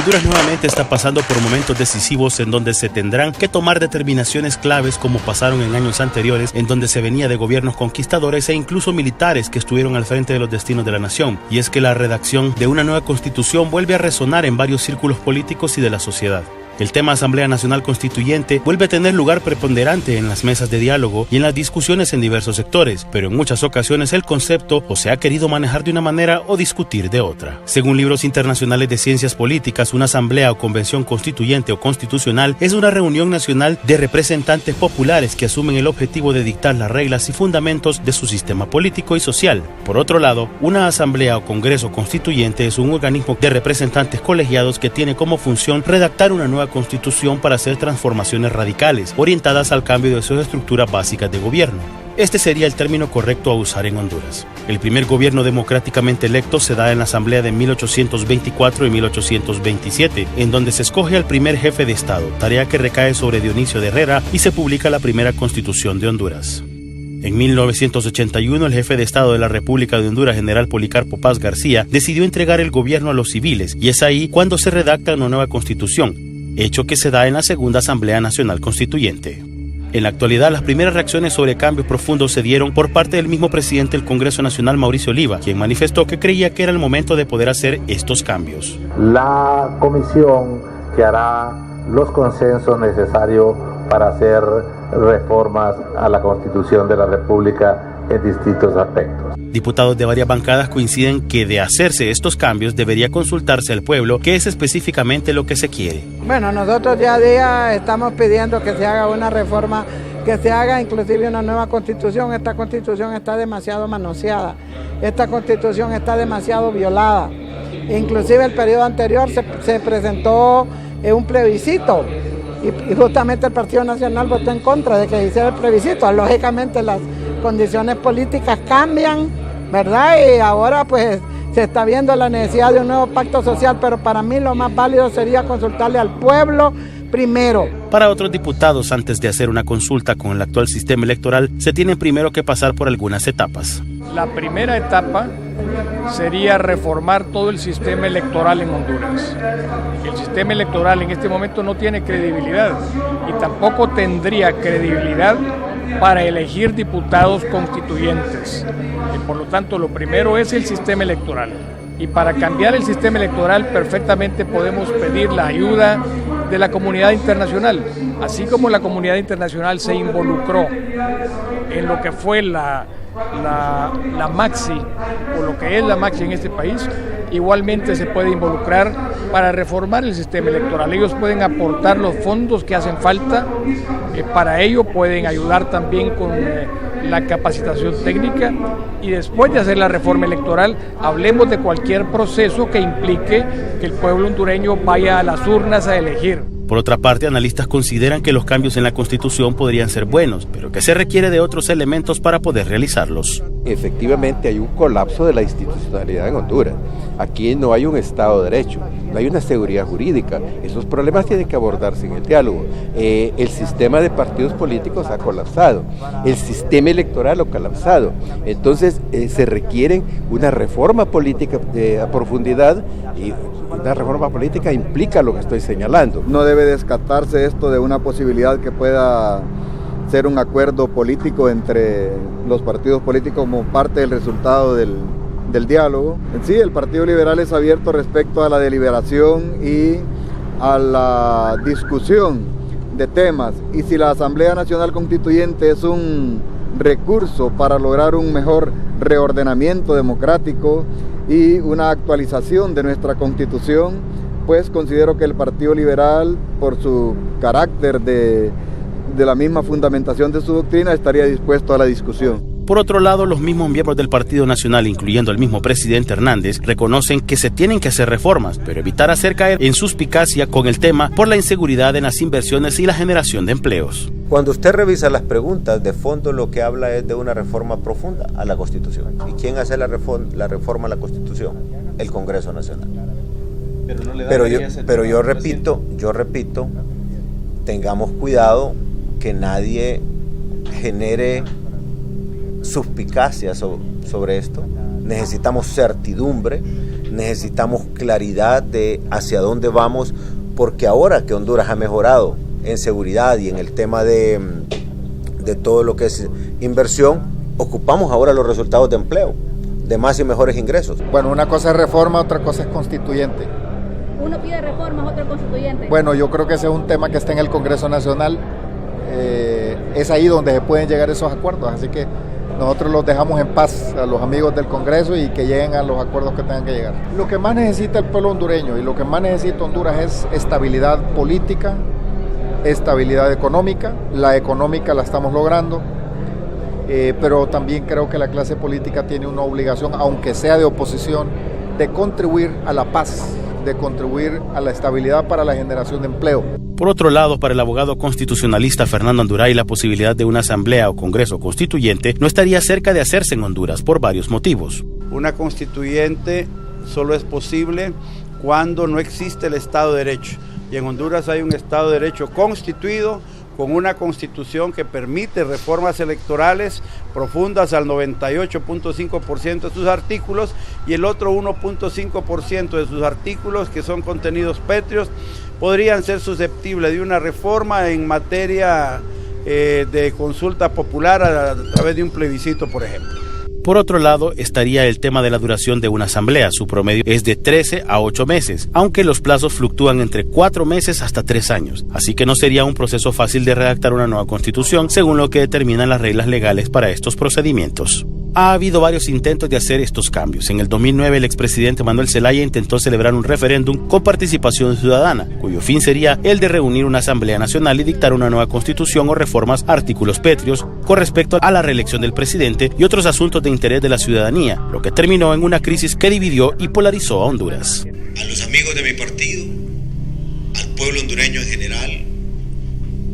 Honduras nuevamente está pasando por momentos decisivos en donde se tendrán que tomar determinaciones claves como pasaron en años anteriores, en donde se venía de gobiernos conquistadores e incluso militares que estuvieron al frente de los destinos de la nación. Y es que la redacción de una nueva constitución vuelve a resonar en varios círculos políticos y de la sociedad. El tema Asamblea Nacional Constituyente vuelve a tener lugar preponderante en las mesas de diálogo y en las discusiones en diversos sectores, pero en muchas ocasiones el concepto o se ha querido manejar de una manera o discutir de otra. Según libros internacionales de ciencias políticas, una asamblea o convención constituyente o constitucional es una reunión nacional de representantes populares que asumen el objetivo de dictar las reglas y fundamentos de su sistema político y social. Por otro lado, una asamblea o congreso constituyente es un organismo de representantes colegiados que tiene como función redactar una nueva constitución para hacer transformaciones radicales, orientadas al cambio de sus estructuras básicas de gobierno. Este sería el término correcto a usar en Honduras. El primer gobierno democráticamente electo se da en la Asamblea de 1824 y 1827, en donde se escoge al primer jefe de Estado, tarea que recae sobre Dionisio de Herrera, y se publica la primera Constitución de Honduras. En 1981, el jefe de Estado de la República de Honduras, general Policarpo Paz García, decidió entregar el gobierno a los civiles, y es ahí cuando se redacta una nueva constitución, hecho que se da en la Segunda Asamblea Nacional Constituyente. En la actualidad, las primeras reacciones sobre cambios profundos se dieron por parte del mismo presidente del Congreso Nacional, Mauricio Oliva, quien manifestó que creía que era el momento de poder hacer estos cambios. La comisión que hará los consensos necesarios para hacer reformas a la Constitución de la República en distintos aspectos. Diputados de varias bancadas coinciden que de hacerse estos cambios debería consultarse al pueblo qué es específicamente lo que se quiere. Bueno, nosotros día a día estamos pidiendo que se haga una reforma, que se haga inclusive una nueva constitución. Esta constitución está demasiado manoseada, esta constitución está demasiado violada. Inclusive el periodo anterior se presentó un plebiscito y justamente el Partido Nacional votó en contra de que se hiciera el plebiscito. Lógicamente las condiciones políticas cambian, ¿verdad? Y ahora pues se está viendo la necesidad de un nuevo pacto social, pero para mí lo más válido sería consultarle al pueblo primero. Para otros diputados, antes de hacer una consulta con el actual sistema electoral, se tienen primero que pasar por algunas etapas. La primera etapa sería reformar todo el sistema electoral en Honduras. El sistema electoral en este momento no tiene credibilidad y tampoco tendría credibilidad para elegir diputados constituyentes. Y por lo tanto, lo primero es el sistema electoral. Y para cambiar el sistema electoral perfectamente podemos pedir la ayuda de la comunidad internacional, así como la comunidad internacional se involucró en lo que fue la Maxi, o lo que es la Maxi en este país, igualmente se puede involucrar para reformar el sistema electoral. Ellos pueden aportar los fondos que hacen falta, para ello pueden ayudar también con la capacitación técnica, y después de hacer la reforma electoral hablemos de cualquier proceso que implique que el pueblo hondureño vaya a las urnas a elegir. Por otra parte, analistas consideran que los cambios en la Constitución podrían ser buenos, pero que se requiere de otros elementos para poder realizarlos. Efectivamente hay un colapso de la institucionalidad en Honduras. Aquí no hay un Estado de Derecho, no hay una seguridad jurídica. Esos problemas tienen que abordarse en el diálogo. El sistema de partidos políticos ha colapsado, el sistema electoral ha colapsado. Entonces se requiere una reforma política a profundidad, y una reforma política implica lo que estoy señalando. No debe descartarse esto de una posibilidad que pueda ser un acuerdo político entre los partidos políticos como parte del resultado del diálogo. En sí, el Partido Liberal es abierto respecto a la deliberación y a la discusión de temas, y si la Asamblea Nacional Constituyente es un recurso para lograr un mejor reordenamiento democrático y una actualización de nuestra Constitución, pues considero que el Partido Liberal, por su carácter de la misma fundamentación de su doctrina, estaría dispuesto a la discusión. Por otro lado, los mismos miembros del Partido Nacional, incluyendo al mismo presidente Hernández, reconocen que se tienen que hacer reformas, pero evitar hacer caer en suspicacia con el tema por la inseguridad en las inversiones y la generación de empleos. Cuando usted revisa las preguntas, de fondo lo que habla es de una reforma profunda a la Constitución. ¿Y quién hace la reforma a la Constitución? El Congreso Nacional. Pero yo repito, tengamos cuidado que nadie genere suspicacia sobre esto. Necesitamos certidumbre, necesitamos claridad de hacia dónde vamos, porque ahora que Honduras ha mejorado en seguridad y en el tema de todo lo que es inversión, ocupamos ahora los resultados de empleo, de más y mejores ingresos. Bueno, una cosa es reforma, otra cosa es constituyente. Uno pide reformas, otro constituyente. Bueno, yo creo que ese es un tema que está en el Congreso Nacional. Es ahí donde se pueden llegar esos acuerdos, así que nosotros los dejamos en paz a los amigos del Congreso y que lleguen a los acuerdos que tengan que llegar. Lo que más necesita el pueblo hondureño y lo que más necesita Honduras es estabilidad política, estabilidad económica. La económica la estamos logrando, pero también creo que la clase política tiene una obligación, aunque sea de oposición, de contribuir a la paz, de contribuir a la estabilidad para la generación de empleo. Por otro lado, para el abogado constitucionalista Fernando Anduray, la posibilidad de una asamblea o congreso constituyente no estaría cerca de hacerse en Honduras por varios motivos. Una constituyente solo es posible cuando no existe el Estado de Derecho. Y en Honduras hay un Estado de Derecho constituido, con una constitución que permite reformas electorales profundas al 98.5% de sus artículos y el otro 1.5% de sus artículos, que son contenidos pétreos, podrían ser susceptibles de una reforma en materia de consulta popular a través de un plebiscito, por ejemplo. Por otro lado, estaría el tema de la duración de una asamblea. Su promedio es de 13 a 8 meses, aunque los plazos fluctúan entre 4 meses hasta 3 años. Así que no sería un proceso fácil de redactar una nueva constitución, según lo que determinan las reglas legales para estos procedimientos. Ha habido varios intentos de hacer estos cambios. En el 2009, el expresidente Manuel Zelaya intentó celebrar un referéndum con participación ciudadana, cuyo fin sería el de reunir una asamblea nacional y dictar una nueva constitución o reformas a artículos pétreos con respecto a la reelección del presidente y otros asuntos de interés de la ciudadanía, lo que terminó en una crisis que dividió y polarizó a Honduras. A los amigos de mi partido, al pueblo hondureño en general,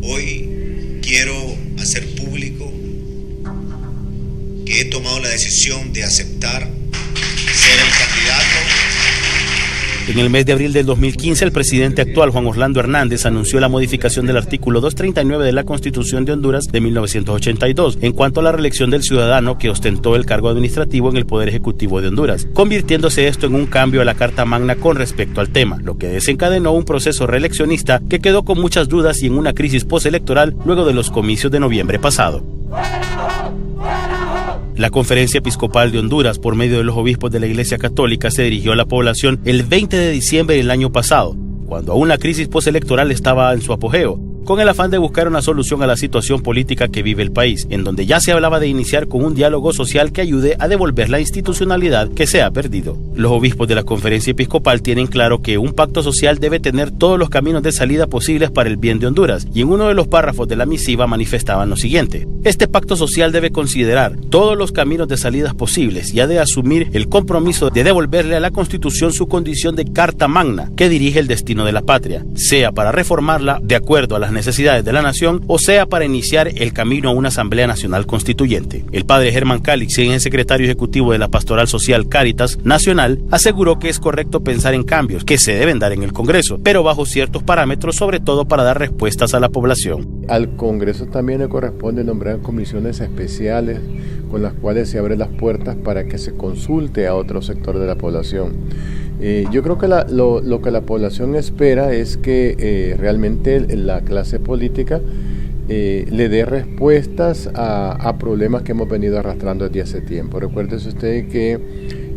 hoy quiero hacer público que he tomado la decisión de aceptar ser el candidato. En el mes de abril del 2015, el presidente actual, Juan Orlando Hernández, anunció la modificación del artículo 239 de la Constitución de Honduras de 1982 en cuanto a la reelección del ciudadano que ostentó el cargo administrativo en el Poder Ejecutivo de Honduras, convirtiéndose esto en un cambio a la Carta Magna con respecto al tema, lo que desencadenó un proceso reeleccionista que quedó con muchas dudas y en una crisis postelectoral luego de los comicios de noviembre pasado. La Conferencia Episcopal de Honduras, por medio de los obispos de la Iglesia Católica, se dirigió a la población el 20 de diciembre del año pasado, cuando aún la crisis postelectoral estaba en su apogeo, con el afán de buscar una solución a la situación política que vive el país, en donde ya se hablaba de iniciar con un diálogo social que ayude a devolver la institucionalidad que se ha perdido. Los obispos de la Conferencia Episcopal tienen claro que un pacto social debe tener todos los caminos de salida posibles para el bien de Honduras, y en uno de los párrafos de la misiva manifestaban lo siguiente: este pacto social debe considerar todos los caminos de salidas posibles y ha de asumir el compromiso de devolverle a la Constitución su condición de Carta Magna que dirige el destino de la patria, sea para reformarla de acuerdo a las necesidades de la nación o sea para iniciar el camino a una Asamblea Nacional Constituyente. El padre Germán Calix, quien es secretario ejecutivo de la Pastoral Social Cáritas Nacional, aseguró que es correcto pensar en cambios que se deben dar en el Congreso, pero bajo ciertos parámetros, sobre todo para dar respuestas a la población. Al Congreso también le corresponde nombrar comisiones especiales con las cuales se abren las puertas para que se consulte a otro sector de la población. Yo creo que lo que la población espera es que realmente la clase política le dé respuestas a problemas que hemos venido arrastrando desde hace tiempo. Recuérdese usted que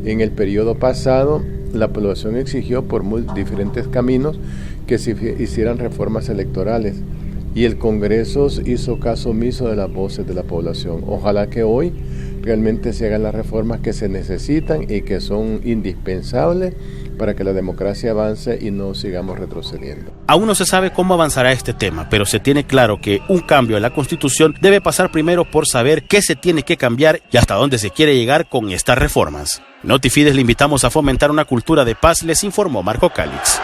en el periodo pasado la población exigió por diferentes caminos que se hicieran reformas electorales y el Congreso hizo caso omiso de las voces de la población. Ojalá que hoy realmente se hagan las reformas que se necesitan y que son indispensables para que la democracia avance y no sigamos retrocediendo. Aún no se sabe cómo avanzará este tema, pero se tiene claro que un cambio en la Constitución debe pasar primero por saber qué se tiene que cambiar y hasta dónde se quiere llegar con estas reformas. Notifides le invitamos a fomentar una cultura de paz, les informó Marco Calix.